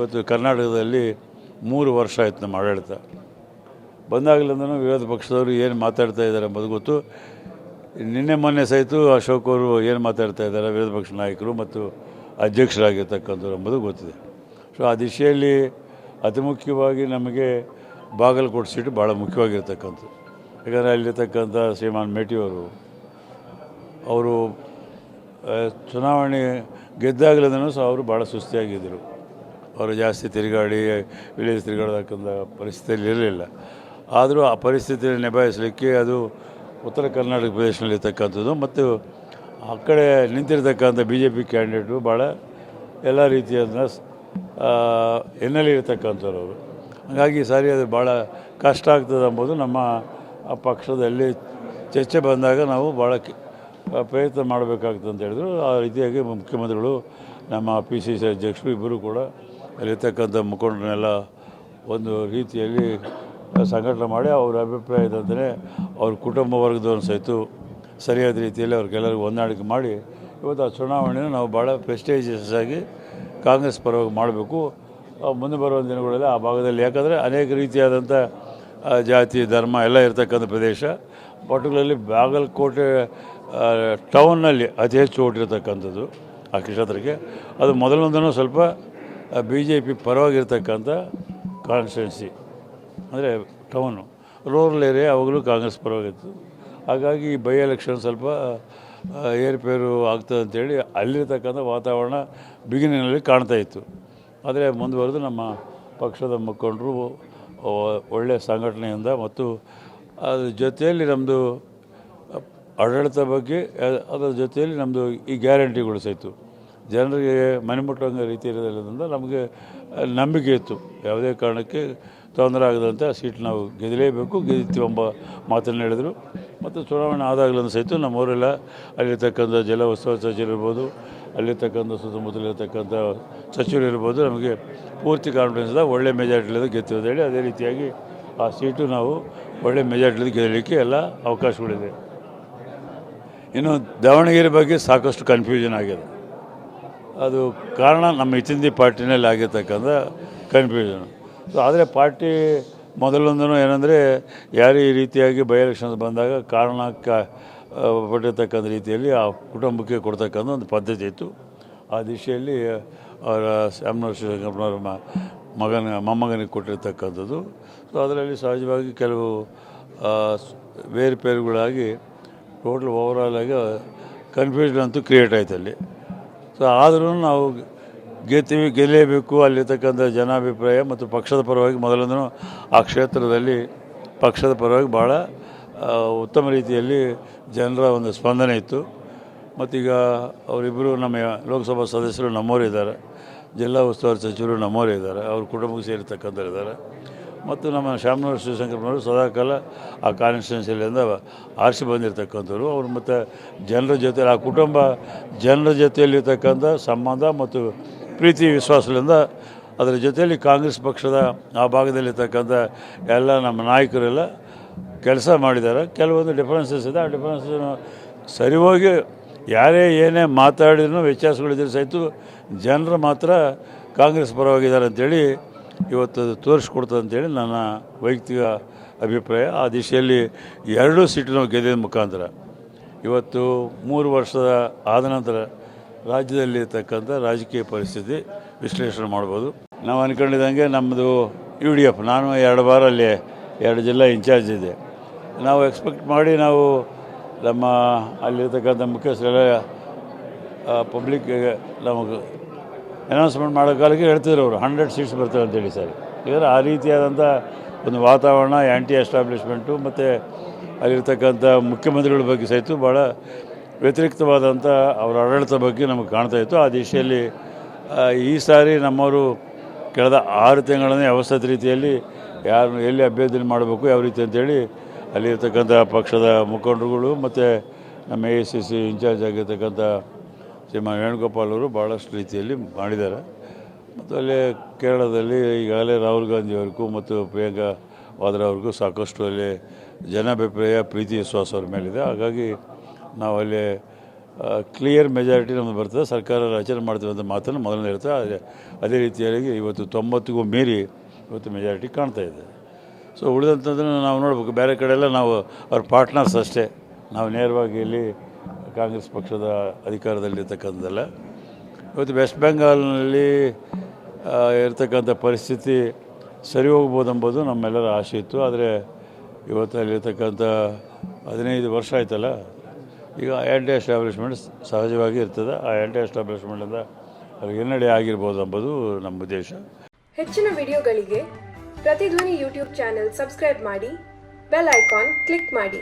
ಇವತ್ತು ಕರ್ನಾಟಕದಲ್ಲಿ 3 ವರ್ಷ ಆಯಿತು ನಮ್ಮ ಆಡಳಿತ. ಬಂದಾಗಲಿಂದನೂ ವಿರೋಧ ಪಕ್ಷದವರು ಏನು ಮಾತಾಡ್ತಾ ಇದ್ದಾರೆ ಎಂಬುದು ಗೊತ್ತು. ನಿನ್ನೆ ಮೊನ್ನೆ ಸಹಿತ ಅಶೋಕ್ ಅವರು ಏನು ಮಾತಾಡ್ತಾ ಇದ್ದಾರೆ ವಿರೋಧ ಪಕ್ಷ ನಾಯಕರು ಮತ್ತು ಅಧ್ಯಕ್ಷರಾಗಿರ್ತಕ್ಕಂಥವ್ರು ಎಂಬುದು ಗೊತ್ತಿದೆ. ಸೊ ಆ ದಿಶೆಯಲ್ಲಿ ಅತಿ ಮುಖ್ಯವಾಗಿ ನಮಗೆ ಬಾಗಲಕೋಟೆ ಸೀಟು ಭಾಳ ಮುಖ್ಯವಾಗಿರ್ತಕ್ಕಂಥದ್ದು. ಯಾಕಂದರೆ ಅಲ್ಲಿರ್ತಕ್ಕಂಥ ಶ್ರೀಮಾನ್ ಮೇಟಿಯವರು ಅವರು ಚುನಾವಣೆ ಗೆದ್ದಾಗಲಿಂದನೂ ಸಹ ಅವರು ಭಾಳ ಸುಸ್ತಿಯಾಗಿದ್ದರು. ಅವರು ಜಾಸ್ತಿ ತಿರುಗಾಡಿ ವಿಲೇಜ್ ತಿರುಗಾಡತಕ್ಕಂಥ ಪರಿಸ್ಥಿತಿಯಲ್ಲಿ ಇರಲಿಲ್ಲ. ಆದರೂ ಆ ಪರಿಸ್ಥಿತಿಯನ್ನು ನಿಭಾಯಿಸಲಿಕ್ಕೆ ಅದು ಉತ್ತರ ಕರ್ನಾಟಕ ಪ್ರದೇಶದಲ್ಲಿರ್ತಕ್ಕಂಥದ್ದು ಮತ್ತು ಆ ಕಡೆ ನಿಂತಿರ್ತಕ್ಕಂಥ BJP ಕ್ಯಾಂಡಿಡೇಟು ಭಾಳ ಎಲ್ಲ ರೀತಿಯಾದ ಹಿನ್ನೆಲೆ ಇರತಕ್ಕಂಥವ್ರು ಅವರು. ಹಾಗಾಗಿ ಈ ಸಾರಿ ಅದು ಭಾಳ ಕಷ್ಟ ಆಗ್ತದೆ ಎಂಬುದು ನಮ್ಮ ಪಕ್ಷದಲ್ಲಿ ಚರ್ಚೆ ಬಂದಾಗ ನಾವು ಭಾಳ ಪ್ರಯತ್ನ ಮಾಡಬೇಕಾಗ್ತದೆ ಅಂತ ಹೇಳಿದ್ರು. ಆ ರೀತಿಯಾಗಿ ಮುಖ್ಯಮಂತ್ರಿಗಳು ನಮ್ಮ PCC ಅಧ್ಯಕ್ಷರು ಇಬ್ಬರು ಕೂಡ ಅಲ್ಲಿರ್ತಕ್ಕಂಥ ಮುಖಂಡರನ್ನೆಲ್ಲ ಒಂದು ರೀತಿಯಲ್ಲಿ ಸಂಘಟನೆ ಮಾಡಿ ಅವರ ಅಭಿಪ್ರಾಯದಂತೆ ಅವ್ರ ಕುಟುಂಬ ವರ್ಗದವ್ರನ್ನ ಸಹಿತ ಸರಿಯಾದ ರೀತಿಯಲ್ಲಿ ಅವ್ರಿಗೆಲ್ಲರಿಗೂ ಹೊಂದಾಣಿಕೆ ಮಾಡಿ ಇವತ್ತು ಆ ಚುನಾವಣೆಯನ್ನು ನಾವು ಭಾಳ ಪ್ರೆಸ್ಟೇಜಿಯಸ್ ಆಗಿ ಕಾಂಗ್ರೆಸ್ ಪರವಾಗಿ ಮಾಡಬೇಕು. ಮುಂದೆ ಬರುವ ದಿನಗಳಲ್ಲಿ ಆ ಭಾಗದಲ್ಲಿ ಯಾಕಂದರೆ ಅನೇಕ ರೀತಿಯಾದಂಥ ಜಾತಿ ಧರ್ಮ ಎಲ್ಲ ಇರತಕ್ಕಂಥ ಪ್ರದೇಶ. ಪರ್ಟಿಕ್ಯುಲರ್ಲಿ ಬಾಗಲಕೋಟೆ ಟೌನ್ನಲ್ಲಿ ಅತಿ ಹೆಚ್ಚು ಓಟಿರ್ತಕ್ಕಂಥದ್ದು ಆ ಕ್ಷೇತ್ರಕ್ಕೆ. ಅದು ಮೊದಲೊಂದೂ ಸ್ವಲ್ಪ BJP ಪರವಾಗಿರ್ತಕ್ಕಂಥ ಕಾನ್ಸ್ಟಿಟ್ಯೂನ್ಸಿ ಅಂದರೆ ಟೌನು. ರೂರಲ್ ಏರಿಯಾ ಯಾವಾಗಲೂ ಕಾಂಗ್ರೆಸ್ ಪರವಾಗಿತ್ತು. ಹಾಗಾಗಿ ಈ ಬೈ ಎಲೆಕ್ಷನ್ ಸ್ವಲ್ಪ ಏರುಪೇರು ಆಗ್ತದೆ ಅಂತೇಳಿ ಅಲ್ಲಿರ್ತಕ್ಕಂಥ ವಾತಾವರಣ ಬಿಗಿನಿಂಗ್ನಲ್ಲಿ ಕಾಣ್ತಾ ಇತ್ತು. ಆದರೆ ಮುಂದುವರೆದು ನಮ್ಮ ಪಕ್ಷದ ಮುಖಂಡರು ಒಳ್ಳೆಯ ಸಂಘಟನೆಯಿಂದ ಮತ್ತು ಅದ್ರ ಜೊತೆಯಲ್ಲಿ ನಮ್ಮದು ಆಡಳಿತ ಬಗ್ಗೆ ಅದರ ಜೊತೆಯಲ್ಲಿ ನಮ್ಮದು ಈ ಗ್ಯಾರಂಟಿಗಳು ಸಹಿತ ಜನರಿಗೆ ಮನೆ ಮುಟ್ಟುವಂಥ ರೀತಿ ಇರೋದ್ರಿಂದ ನಮಗೆ ನಂಬಿಕೆ ಇತ್ತು. ಯಾವುದೇ ಕಾರಣಕ್ಕೆ ತೊಂದರೆ ಆಗದಂತೆ ಆ ಸೀಟ್ ನಾವು ಗೆಲ್ಲಲೇಬೇಕು, ಗೆದ್ತೀವಿ ಎಂಬ ಮಾತನ್ನು ಹೇಳಿದರು. ಮತ್ತು ಚುನಾವಣೆ ಆದಾಗಲೂ ಸಹಿತ ನಮ್ಮವರೆಲ್ಲ ಅಲ್ಲಿರ್ತಕ್ಕಂಥ ಜಲ ಉಸ್ತುವಾರಿ ಸಚಿವರಿರ್ಬೋದು, ಅಲ್ಲಿರ್ತಕ್ಕಂಥ ಸುತ್ತಮುತ್ತಲಿರ್ತಕ್ಕಂಥ ಸಚಿವರು ಇರ್ಬೋದು, ನಮಗೆ ಪೂರ್ತಿ ಕಾನ್ಫಿಡೆನ್ಸ್ದ ಒಳ್ಳೆ ಮೆಜಾರಿಟಿಲಿಂದ ಗೆಲ್ತೀವಿ ಅಂತ ಹೇಳಿ ಅದೇ ರೀತಿಯಾಗಿ ಆ ಸೀಟು ನಾವು ಒಳ್ಳೆ ಮೆಜಾರಿಟಿಲಿಂದ ಗೆಲ್ಲಲಿಕ್ಕೆ ಎಲ್ಲ ಅವಕಾಶಗಳಿದೆ. ಇನ್ನು ದಾವಣಗೆರೆ ಬಗ್ಗೆ ಸಾಕಷ್ಟು ಕನ್ಫ್ಯೂಷನ್ ಆಗಿದೆ. ಅದು ಕಾರಣ ನಮ್ಮ ಇತಿಂದಿ ಪಾರ್ಟಿನಲ್ಲಿ ಆಗಿರ್ತಕ್ಕಂಥ ಕನ್ಫ್ಯೂಷನು. ಸೊ ಆದರೆ ಪಾರ್ಟಿ ಮೊದಲೊಂದೂ ಏನಂದರೆ ಯಾರು ಈ ರೀತಿಯಾಗಿ ಬೈ ಎಲೆಕ್ಷನ್ಸ್ ಬಂದಾಗ ಕಾರಣಕ್ಕೆ ಪಟ್ಟಿರ್ತಕ್ಕಂಥ ರೀತಿಯಲ್ಲಿ ಆ ಕುಟುಂಬಕ್ಕೆ ಕೊಡ್ತಕ್ಕಂಥ ಒಂದು ಪದ್ಧತಿ ಇತ್ತು. ಆ ದಿಶೆಯಲ್ಲಿ ಅವರ ಶಾಮನೂರು ಶಿವಶಂಕರಪ್ಪನವರ ಮೊಮ್ಮಗನಿಗೆ ಕೊಟ್ಟಿರ್ತಕ್ಕಂಥದ್ದು. ಸೊ ಅದರಲ್ಲಿ ಸಹಜವಾಗಿ ಕೆಲವು ಬೇರುಪೇರುಗಳಾಗಿ ಟೋಟಲ್ ಓವರಾಲ್ ಆಗಿ ಕನ್ಫ್ಯೂಷನ್ ಅಂತೂ ಕ್ರಿಯೇಟ್ ಆಯ್ತು ಅಲ್ಲಿ. ಸೊ ಆದರೂ ನಾವು ಗೆಲ್ಲಲೇಬೇಕು. ಅಲ್ಲಿರ್ತಕ್ಕಂಥ ಜನಾಭಿಪ್ರಾಯ ಮತ್ತು ಪಕ್ಷದ ಪರವಾಗಿ ಮೊದಲೊಂದೂ ಆ ಕ್ಷೇತ್ರದಲ್ಲಿ ಪಕ್ಷದ ಪರವಾಗಿ ಭಾಳ ಉತ್ತಮ ರೀತಿಯಲ್ಲಿ ಜನರ ಒಂದು ಸ್ಪಂದನೆ ಇತ್ತು. ಮತ್ತೀಗ ಅವರಿಬ್ಬರು ನಮ್ಮ ಲೋಕಸಭಾ ಸದಸ್ಯರು ನಮ್ಮವರಿದ್ದಾರೆ, ಜಿಲ್ಲಾ ಉಸ್ತುವಾರಿ ಸಚಿವರು ನಮ್ಮವರಿದ್ದಾರೆ, ಅವ್ರ ಕುಟುಂಬಕ್ಕೆ ಸೇರಿರ್ತಕ್ಕಂಥವ್ರು ಇದ್ದಾರೆ. ಮತ್ತು ನಮ್ಮ ಶಾಮನೂರು ಶಿವಶಂಕರಪ್ಪನವರು ಸದಾಕಾಲ ಆ ಕಾನ್ಸ್ಟಿಟ್ಯೂನ್ಸಿಯಿಂದ ಆರಿಸಿ ಬಂದಿರತಕ್ಕಂಥವ್ರು. ಅವರು ಮತ್ತು ಜನರ ಜೊತೆ ಆ ಕುಟುಂಬ ಜನರ ಜೊತೆಯಲ್ಲಿರ್ತಕ್ಕಂಥ ಸಂಬಂಧ ಮತ್ತು ಪ್ರೀತಿ ವಿಶ್ವಾಸದಿಂದ ಅದರ ಜೊತೆಯಲ್ಲಿ ಕಾಂಗ್ರೆಸ್ ಪಕ್ಷದ ಆ ಭಾಗದಲ್ಲಿರ್ತಕ್ಕಂಥ ಎಲ್ಲ ನಮ್ಮ ನಾಯಕರೆಲ್ಲ ಕೆಲಸ ಮಾಡಿದ್ದಾರೆ. ಕೆಲವೊಂದು ಡಿಫರೆನ್ಸಸ್ ಇದೆ. ಆ ಡಿಫರೆನ್ಸನ್ನು ಸರಿ ಹೋಗಿ ಯಾರೇ ಏನೇ ಮಾತಾಡಿದ್ರೂ ವ್ಯತ್ಯಾಸಗಳಿದ್ರೆ ಸಹಿತ ಜನರು ಮಾತ್ರ ಕಾಂಗ್ರೆಸ್ ಪರವಾಗಿದ್ದಾರೆ ಅಂಥೇಳಿ ಇವತ್ತು ತೋರಿಸ್ಕೊಡ್ತದೆ ಅಂತೇಳಿ ನನ್ನ ವೈಯಕ್ತಿಕ ಅಭಿಪ್ರಾಯ. ಆ ದಿಶೆಯಲ್ಲಿ 2 ಸೀಟು ನಾವು ಗೆದ್ದಿದ ಮುಖಾಂತರ ಇವತ್ತು 3 ವರ್ಷದ ಆದ ನಂತರ ರಾಜ್ಯದಲ್ಲಿರ್ತಕ್ಕಂಥ ರಾಜಕೀಯ ಪರಿಸ್ಥಿತಿ ವಿಶ್ಲೇಷಣೆ ಮಾಡ್ಬೋದು. ನಾವು ಅಂದ್ಕೊಂಡಿದ್ದಂಗೆ ನಮ್ಮದು UDF, ನಾನು 2 ಬಾರ ಅಲ್ಲಿ 2 ಜಿಲ್ಲಾ ಇನ್ಚಾರ್ಜ್ ಇದೆ. ನಾವು ಎಕ್ಸ್ಪೆಕ್ಟ್ ಮಾಡಿ ನಾವು ನಮ್ಮ ಅಲ್ಲಿರ್ತಕ್ಕಂಥ ಮುಖ್ಯಸ್ಥರೆಲ್ಲ ಪಬ್ಲಿಕ್ಗೆ ನಮಗೆ ಅನೌನ್ಸ್ಮೆಂಟ್ ಮಾಡೋ ಕಾಲಕ್ಕೆ ಹೇಳ್ತಿದ್ರು ಅವರು 100 ಸೀಟ್ಸ್ ಬರ್ತಾರೆ ಅಂತೇಳಿ. ಸರ್ ಇದರ ಆ ರೀತಿಯಾದಂಥ ಒಂದು ವಾತಾವರಣ ಆ್ಯಂಟಿ ಎಸ್ಟಾಬ್ಲಿಷ್ಮೆಂಟು ಮತ್ತು ಅಲ್ಲಿರ್ತಕ್ಕಂಥ ಮುಖ್ಯಮಂತ್ರಿಗಳ ಬಗ್ಗೆ ಸಹಿತ ಭಾಳ ವ್ಯತಿರಿಕ್ತವಾದಂಥ ಅವರ ಆಡಳಿತ ಬಗ್ಗೆ ನಮಗೆ ಕಾಣ್ತಾಯಿತ್ತು. ಆ ದಿಶೆಯಲ್ಲಿ ಈ ಸಾರಿ ನಮ್ಮವರು ಕಳೆದ 6 ತಿಂಗಳನ್ನೇ ವ್ಯವಸ್ಥಿತ ರೀತಿಯಲ್ಲಿ ಯಾರು ಎಲ್ಲಿ ಅಭ್ಯರ್ಥಿ ಮಾಡಬೇಕು ಯಾವ ರೀತಿ ಅಂತೇಳಿ ಅಲ್ಲಿರ್ತಕ್ಕಂಥ ಪಕ್ಷದ ಮುಖಂಡರುಗಳು ಮತ್ತು ನಮ್ಮ AICC ಇನ್ಚಾರ್ಜ್ ಆಗಿರ್ತಕ್ಕಂಥ ಶ್ರೀಮಾನ್ ವೇಣುಗೋಪಾಲ್ ಅವರು ಭಾಳಷ್ಟು ರೀತಿಯಲ್ಲಿ ಮಾಡಿದ್ದಾರೆ. ಮತ್ತು ಅಲ್ಲೇ ಕೇರಳದಲ್ಲಿ ಈಗಾಗಲೇ ರಾಹುಲ್ ಗಾಂಧಿಯವ್ರಿಗೂ ಮತ್ತು ಪ್ರಿಯಾಂಕಾ ವಾದ್ರಾ ಅವ್ರಿಗೂ ಸಾಕಷ್ಟು ಅಲ್ಲಿ ಜನಾಭಿಪ್ರಾಯ ಪ್ರೀತಿ ವಿಶ್ವಾಸ ಅವ್ರ ಮೇಲಿದೆ. ಹಾಗಾಗಿ ನಾವು ಅಲ್ಲಿ ಕ್ಲಿಯರ್ ಮೆಜಾರಿಟಿ ನಮ್ಮದು ಬರ್ತದೆ, ಸರ್ಕಾರ ರಚನೆ ಮಾಡ್ತೀವಿ ಅಂತ ಮಾತನ್ನು ಮೊದಲನೇ ಇರ್ತದೆ. ಆದರೆ ಅದೇ ರೀತಿಯಾಗಿ ಇವತ್ತು 90ಗೂ ಮೀರಿ ಇವತ್ತು ಮೆಜಾರಿಟಿ ಕಾಣ್ತಾ ಇದೆ. ಸೊ ಉಳಿದಂಥದ್ದನ್ನು ನಾವು ನೋಡಬೇಕು. ಬೇರೆ ಕಡೆ ಎಲ್ಲ ನಾವು ಅವ್ರ ಪಾರ್ಟ್ನರ್ಸ್ ಅಷ್ಟೇ, ನಾವು ನೇರವಾಗಿ ಇಲ್ಲಿ ಕಾಂಗ್ರೆಸ್ ಪಕ್ಷದ ಅಧಿಕಾರದಲ್ಲಿರ್ತಕ್ಕಂಥದ್ದಲ್ಲ. ಇವತ್ತು ವೆಸ್ಟ್ ಬೆಂಗಾಲ್ನಲ್ಲಿ ಇರ್ತಕ್ಕಂಥ ಪರಿಸ್ಥಿತಿ ಸರಿ ಹೋಗ್ಬೋದೆಂಬುದು ನಮ್ಮೆಲ್ಲರ ಆಸೆ ಇತ್ತು. ಆದರೆ ಇವತ್ತು ಅಲ್ಲಿರ್ತಕ್ಕಂಥ 15 ವರ್ಷ ಆಯ್ತಲ್ಲ, ಈಗ ಆ್ಯಂಟಿ ಎಸ್ಟಾಬ್ಲಿಷ್ಮೆಂಟ್ ಸಹಜವಾಗಿ ಇರ್ತದೆ. ಆ ಆ್ಯಂಟಿ ಎಸ್ಟಾಬ್ಲಿಷ್ಮೆಂಟಿಂದ ಅವ್ರಿಗೆ ಹಿನ್ನಡೆ ಆಗಿರ್ಬೋದು ಎಂಬುದು ನಮ್ಮ ಉದ್ದೇಶ. ಹೆಚ್ಚಿನ ವಿಡಿಯೋಗಳಿಗೆ ಪ್ರತಿಧ್ವನಿ ಯೂಟ್ಯೂಬ್ ಚಾನೆಲ್ ಸಬ್ಸ್ಕ್ರೈಬ್ ಮಾಡಿ, ಬೆಲ್ ಐಕಾನ್ ಕ್ಲಿಕ್ ಮಾಡಿ.